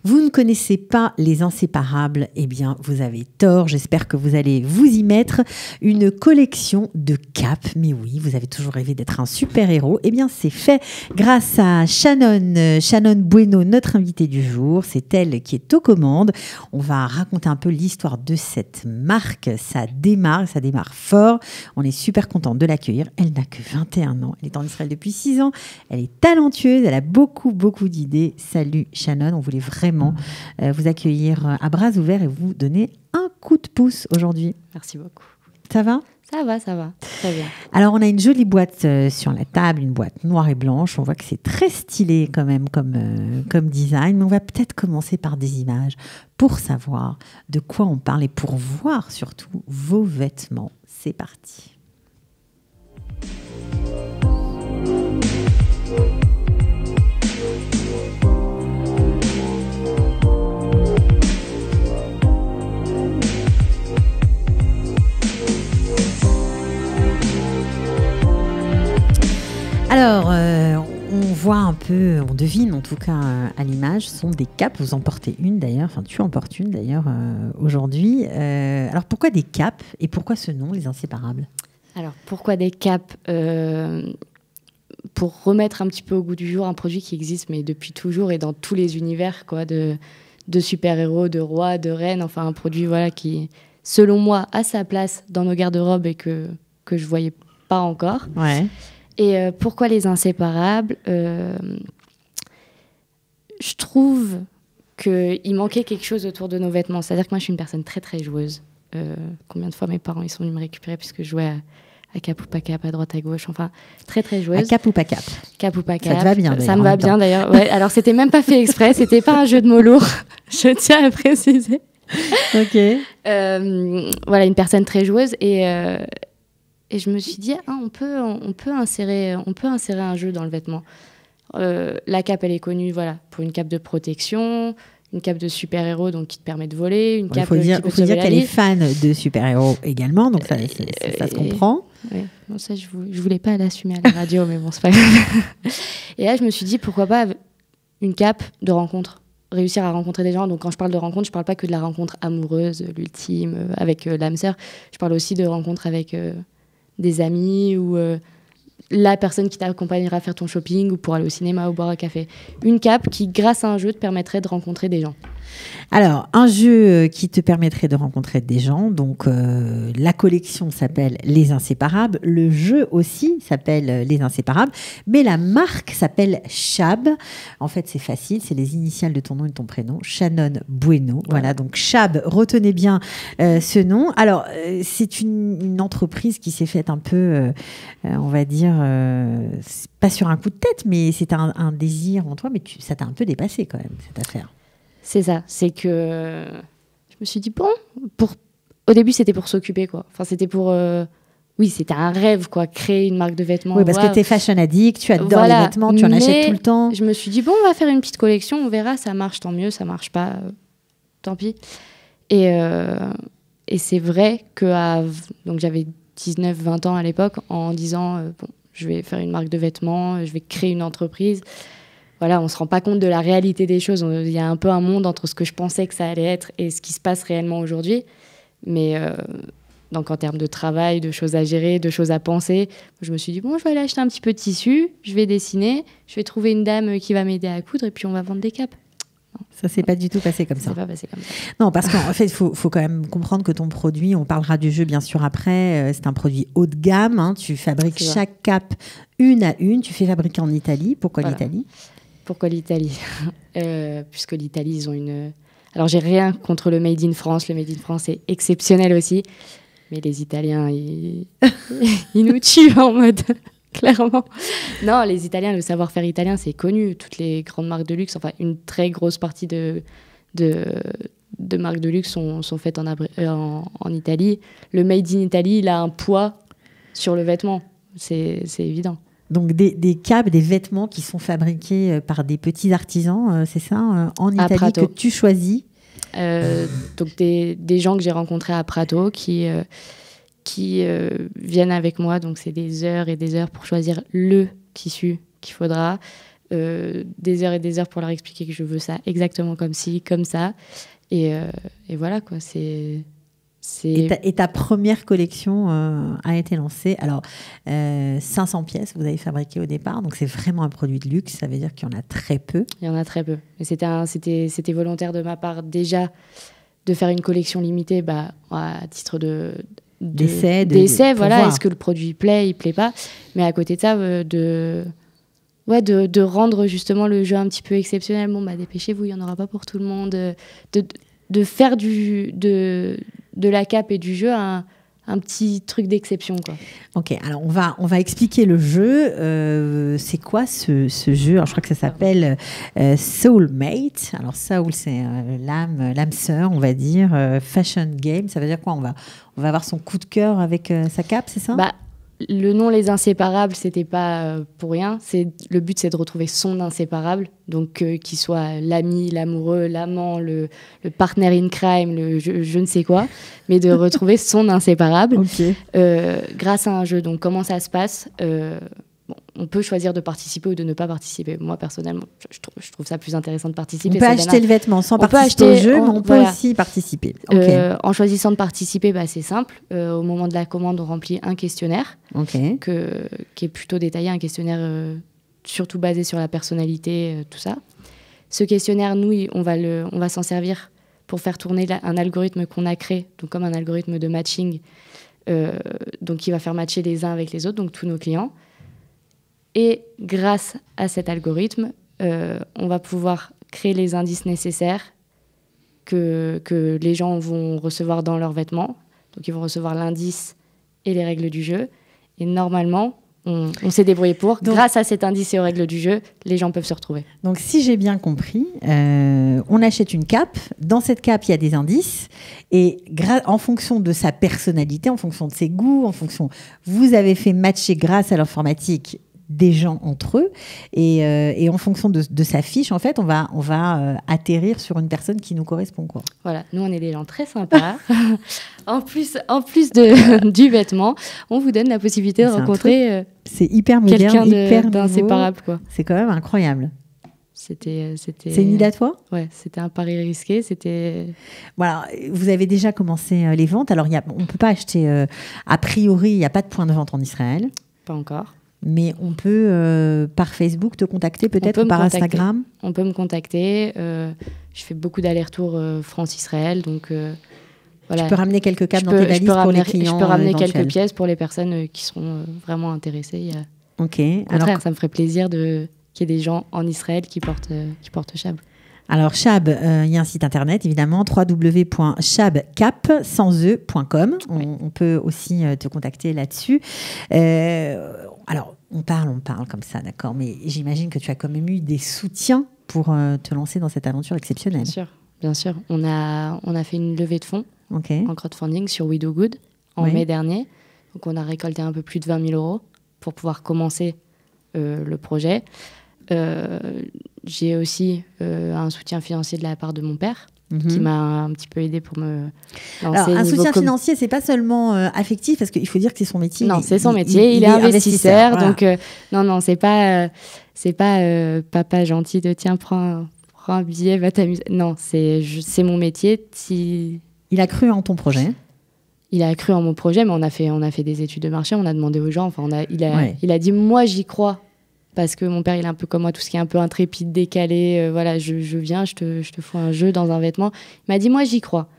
Vous ne connaissez pas les inséparables? Eh bien, vous avez tort. J'espère que vous allez vous y mettre. Une collection de capes. Mais oui, vous avez toujours rêvé d'être un super-héros. Eh bien, c'est fait grâce à Shannon Bueno, notre invitée du jour. C'est elle qui est aux commandes. On va raconter un peu l'histoire de cette marque. Ça démarre fort. On est super content de l'accueillir. Elle n'a que 21 ans. Elle est en Israël depuis 6 ans. Elle est talentueuse. Elle a beaucoup d'idées. Salut Shannon. On voulait vraiment vous accueillir à bras ouverts et vous donner un coup de pouce aujourd'hui. Merci beaucoup. Ça va ? Ça va. Très bien. Alors, on a une jolie boîte sur la table, une boîte noire et blanche. On voit que c'est très stylé quand même comme design. Mais on va peut-être commencer par des images pour savoir de quoi on parle et pour voir surtout vos vêtements. C'est parti. Alors, on voit un peu, on devine en tout cas à l'image, ce sont des capes. Vous en portez une d'ailleurs, enfin tu en portes une d'ailleurs aujourd'hui. Alors pourquoi des capes et pourquoi ce nom, les inséparables? Alors pourquoi des capes? Pour remettre un petit peu au goût du jour un produit qui existe mais depuis toujours et dans tous les univers quoi, de super-héros, de rois, de reines. Enfin un produit voilà, qui, selon moi, a sa place dans nos garde-robes et que je ne voyais pas encore. Ouais. Et pourquoi les inséparables? Je trouve qu'il manquait quelque chose autour de nos vêtements. C'est-à-dire que moi, je suis une personne très, très joueuse. Combien de fois mes parents ils sont venus me récupérer puisque je jouais à cap ou pas cap, à droite, à gauche. Enfin, très, très joueuse. À cap ou pas cap? Cap ou pas cap. Ça te va bien, d'ailleurs. Ça me va bien, d'ailleurs. Ouais, alors, c'était même pas fait exprès. C'était pas un jeu de mots lourd. Je tiens à préciser. Ok. Voilà, une personne très joueuse. Et je me suis dit, on peut insérer un jeu dans le vêtement. La cape, elle est connue voilà, pour une cape de protection, une cape de super-héros donc qui te permet de voler, une cape qui peut te dire qu'elle est fan de super-héros également, donc ça se comprend. Oui, bon, ça, je voulais pas l'assumer à la radio, mais bon, c'est pas grave. Et là, je me suis dit, pourquoi pas une cape de rencontre, réussir à rencontrer des gens. Donc, quand je parle de rencontre, je parle pas que de la rencontre amoureuse, l'ultime, avec l'âme sœur. Je parle aussi de rencontre avec des amis ou la personne qui t'accompagnera à faire ton shopping ou pour aller au cinéma ou boire un café. Une cape qui, grâce à un jeu, te permettrait de rencontrer des gens. Alors, un jeu qui te permettrait de rencontrer des gens. Donc, la collection s'appelle Les Inséparables. Le jeu aussi s'appelle Les Inséparables. Mais la marque s'appelle Shab. En fait, c'est facile. C'est les initiales de ton nom et de ton prénom. Shannon Bueno. Ouais. Voilà, donc Shab, retenez bien ce nom. Alors, c'est une entreprise qui s'est faite un peu, on va dire, pas sur un coup de tête, mais c'est un désir en toi. Mais ça t'a un peu dépassé quand même, cette affaire. C'est ça, c'est que je me suis dit, bon, au début, c'était pour s'occuper, quoi. Enfin, c'était pour... Oui, c'était un rêve, quoi, créer une marque de vêtements. Oui, parce que tu es fashion addict, tu adores les vêtements, tu en achètes tout le temps. Je me suis dit, bon, on va faire une petite collection, on verra, ça marche, tant mieux, ça marche pas, tant pis. Et c'est vrai que donc j'avais 19-20 ans à l'époque, en disant, bon, je vais faire une marque de vêtements, je vais créer une entreprise. Voilà, on ne se rend pas compte de la réalité des choses. Il y a un peu un monde entre ce que je pensais que ça allait être et ce qui se passe réellement aujourd'hui. Mais donc en termes de travail, de choses à gérer, de choses à penser, je me suis dit, bon, je vais aller acheter un petit peu de tissu, je vais dessiner, je vais trouver une dame qui va m'aider à coudre et puis on va vendre des capes. Non. Ça ne s'est pas du tout passé comme ça. Ça s'est pas passé comme ça. Non, parce qu'en fait, il faut quand même comprendre que ton produit, on parlera du jeu bien sûr après, c'est un produit haut de gamme. Hein, tu fabriques chaque cape une à une. Tu fais fabriquer en Italie. Pourquoi l'Italie ? Pourquoi l'Italie ? Puisque l'Italie, ils ont une... Alors, j'ai rien contre le Made in France. Le Made in France est exceptionnel aussi. Mais les Italiens, ils nous tuent en mode... Clairement. Non, les Italiens, le savoir-faire italien, c'est connu. Toutes les grandes marques de luxe, enfin, une très grosse partie de marques de luxe sont faites en Italie. Le Made in Italy, il a un poids sur le vêtement. C'est évident. Donc des capes, des vêtements qui sont fabriqués par des petits artisans, c'est ça, en Italie, que tu choisis. Donc des gens que j'ai rencontrés à Prato qui viennent avec moi. Donc c'est des heures et des heures pour choisir le tissu qu'il faudra. des heures et des heures pour leur expliquer que je veux ça exactement comme ci, comme ça. Et voilà, quoi. Et ta première collection a été lancée. Alors, 500 pièces, vous avez fabriqué au départ. Donc, c'est vraiment un produit de luxe. Ça veut dire qu'il y en a très peu. Il y en a très peu. Et c'était volontaire de ma part, déjà, de faire une collection limitée à titre d'essai, voilà. Est-ce que le produit plaît, il plaît pas. Mais à côté de ça, de rendre justement le jeu un petit peu exceptionnel. Bon, dépêchez-vous, il n'y en aura pas pour tout le monde. De faire de la cape et du jeu un petit truc d'exception, quoi. Ok, alors on va expliquer le jeu. C'est quoi ce jeu? Alors, je crois que ça s'appelle Soulmate. Alors Soul, c'est l'âme sœur, on va dire. Fashion Game, ça veut dire quoi? On va avoir son coup de cœur avec sa cape, c'est ça? Le nom Les Inséparables, c'était pas pour rien. Le but, c'est de retrouver son inséparable, donc qu'il soit l'ami, l'amoureux, l'amant, le partner in crime, je ne sais quoi, mais de retrouver son inséparable. Okay. Grâce à un jeu. Donc comment ça se passe? On peut choisir de participer ou de ne pas participer. Moi, personnellement, je trouve ça plus intéressant de participer. On peut acheter le vêtement sans participer au jeu, mais on peut aussi participer. Okay. En choisissant de participer, c'est simple. Au moment de la commande, on remplit un questionnaire qui est plutôt détaillé, un questionnaire surtout basé sur la personnalité, tout ça. Ce questionnaire, nous, on va s'en servir pour faire tourner un algorithme qu'on a créé, donc comme un algorithme de matching, donc qui va faire matcher les uns avec les autres, donc tous nos clients. Et grâce à cet algorithme, on va pouvoir créer les indices nécessaires que les gens vont recevoir dans leurs vêtements. Donc, ils vont recevoir l'indice et les règles du jeu. Et normalement, on s'est débrouillé pour. Donc, grâce à cet indice et aux règles du jeu, les gens peuvent se retrouver. Donc, si j'ai bien compris, on achète une cape. Dans cette cape, il y a des indices. Et en fonction de sa personnalité, en fonction de ses goûts, vous avez fait matcher grâce à l'informatique des gens entre eux et en fonction de sa fiche, en fait, on va atterrir sur une personne qui nous correspond, quoi. Voilà, nous on est des gens très sympas. en plus du vêtement, on vous donne la possibilité de rencontrer c'est hyper moderne, hyper d'inséparable, quoi. C'est quand même incroyable. C'est une idée à toi? Ouais, c'était un pari risqué. Voilà, vous avez déjà commencé les ventes. Alors, on ne peut pas acheter, a priori, il n'y a pas de point de vente en Israël. Pas encore. Mais on peut, par Facebook, te contacter peut-être, ou par Instagram? On peut me contacter. Je fais beaucoup d'allers-retours France-Israël. Donc, voilà. Tu peux ramener quelques capes dans tes valises pour les clients. Je peux ramener quelques pièces pour les personnes qui sont vraiment intéressées. Ok. Au contraire, ça me ferait plaisir qu'il y ait des gens en Israël qui portent Chab. Alors, Chab, il y a un site internet, évidemment, www.chabcap.com. On peut aussi te contacter là-dessus. Alors, on parle comme ça, d'accord, mais j'imagine que tu as quand même eu des soutiens pour te lancer dans cette aventure exceptionnelle. Bien sûr. On a fait une levée de fonds en crowdfunding sur Widow Good en mai dernier. Donc, on a récolté un peu plus de 20 000 € pour pouvoir commencer le projet. J'ai aussi un soutien financier de la part de mon père, qui m'a un petit peu aidé pour me lancer. Alors, un soutien financier, c'est pas seulement affectif, parce qu'il faut dire que c'est son métier. Non, c'est son métier. Il est investisseur. Voilà. Donc, non, c'est pas papa gentil de tiens, prends un billet, va t'amuser. Non, c'est mon métier. Il a cru en ton projet. Il a cru en mon projet, mais on a fait des études de marché, on a demandé aux gens. Enfin, il a dit, moi, j'y crois. Parce que mon père, il est un peu comme moi, tout ce qui est un peu intrépide, décalé. Voilà, je viens, je te fous un jeu dans un vêtement. Il m'a dit, moi, j'y crois.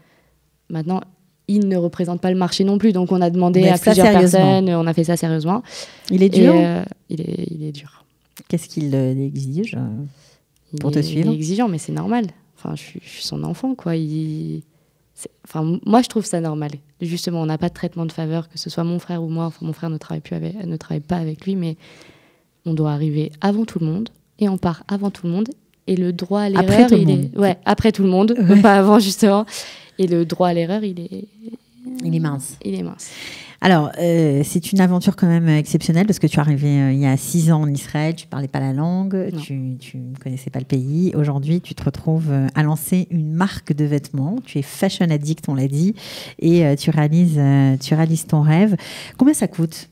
Maintenant, il ne représente pas le marché non plus. Donc, on a demandé à plusieurs personnes. On a fait ça sérieusement. Il est dur il est dur. Qu'est-ce qu'il exige pour te suivre? Il est exigeant, mais c'est normal. Enfin, je suis son enfant, quoi. Moi, je trouve ça normal. Justement, on n'a pas de traitement de faveur, que ce soit mon frère ou moi. Enfin, mon frère ne travaille pas avec lui, mais on doit arriver avant tout le monde et on part avant tout le monde. Et le droit à l'erreur, après tout le monde, pas avant justement. Et le droit à l'erreur, il est mince. Il est mince. Alors, c'est une aventure quand même exceptionnelle parce que tu es arrivé il y a 6 ans en Israël, tu ne parlais pas la langue, tu ne connaissais pas le pays. Aujourd'hui, tu te retrouves à lancer une marque de vêtements. Tu es fashion addict, on l'a dit, et tu réalises ton rêve. Combien ça coûte?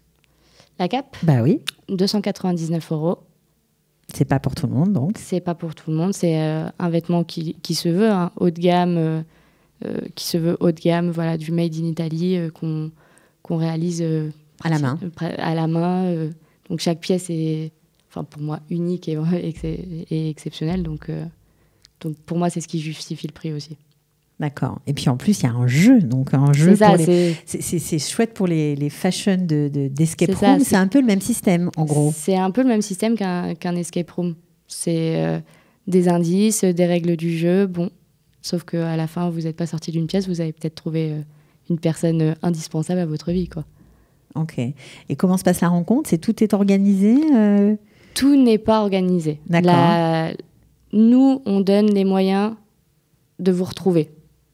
La cape? Bah oui. 299 €. C'est pas pour tout le monde, donc. C'est pas pour tout le monde. C'est un vêtement qui se veut haut de gamme, qui se veut haut de gamme, voilà, du made in Italy qu'on réalise à la main. À la main. Donc chaque pièce est, enfin pour moi, unique et exceptionnelle. Donc pour moi, c'est ce qui justifie le prix aussi. D'accord. Et puis en plus, il y a un jeu. Donc un jeu c'est chouette pour les fashion d'escape room. C'est un peu le même système, en gros. C'est un peu le même système qu'un escape room. C'est des indices, des règles du jeu. Bon, sauf qu'à la fin, vous n'êtes pas sorti d'une pièce, vous avez peut-être trouvé une personne indispensable à votre vie, quoi. Ok. Et comment se passe la rencontre? Tout est organisé Tout n'est pas organisé. D'accord. Nous, on donne les moyens de vous retrouver.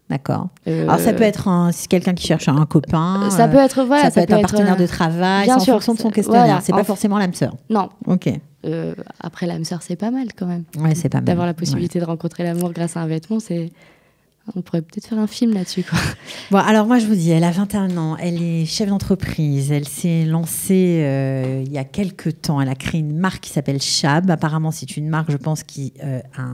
D'accord. Alors ça peut être quelqu'un qui cherche un copain. Ça peut être ça peut être un partenaire de travail. En fonction de son questionnaire. Voilà. C'est pas forcément l'âme sœur. Non. Ok. Après l'âme sœur, c'est pas mal quand même. Ouais, c'est pas mal. D'avoir la possibilité de rencontrer l'amour grâce à un vêtement, on pourrait peut-être faire un film là-dessus, quoi. Bon, alors moi je vous dis, elle a 21 ans, elle est chef d'entreprise, elle s'est lancée il y a quelques temps, elle a créé une marque qui s'appelle Chab. Apparemment c'est une marque, je pense, qui a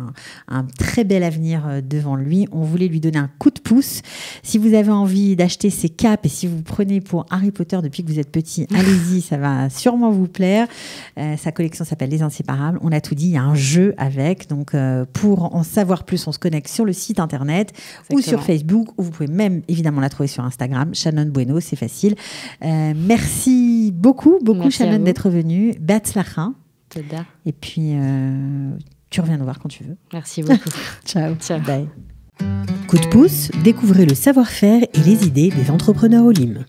un très bel avenir devant lui. On voulait lui donner un coup de pouce. Si vous avez envie d'acheter ses capes et si vous prenez pour Harry Potter depuis que vous êtes petit, allez-y, ça va sûrement vous plaire. Sa collection s'appelle Les Inséparables. On a tout dit, il y a un jeu avec. Donc pour en savoir plus, on se connecte sur le site internet. Exactement. Ou sur Facebook, ou vous pouvez même évidemment la trouver sur Instagram, Shannon Bueno, c'est facile. Merci beaucoup Shannon d'être venue. Beatzlacha. Et puis tu reviens nous voir quand tu veux. Merci beaucoup. Ciao. Bye. Coup de pouce, découvrez le savoir-faire et les idées des entrepreneurs Olim.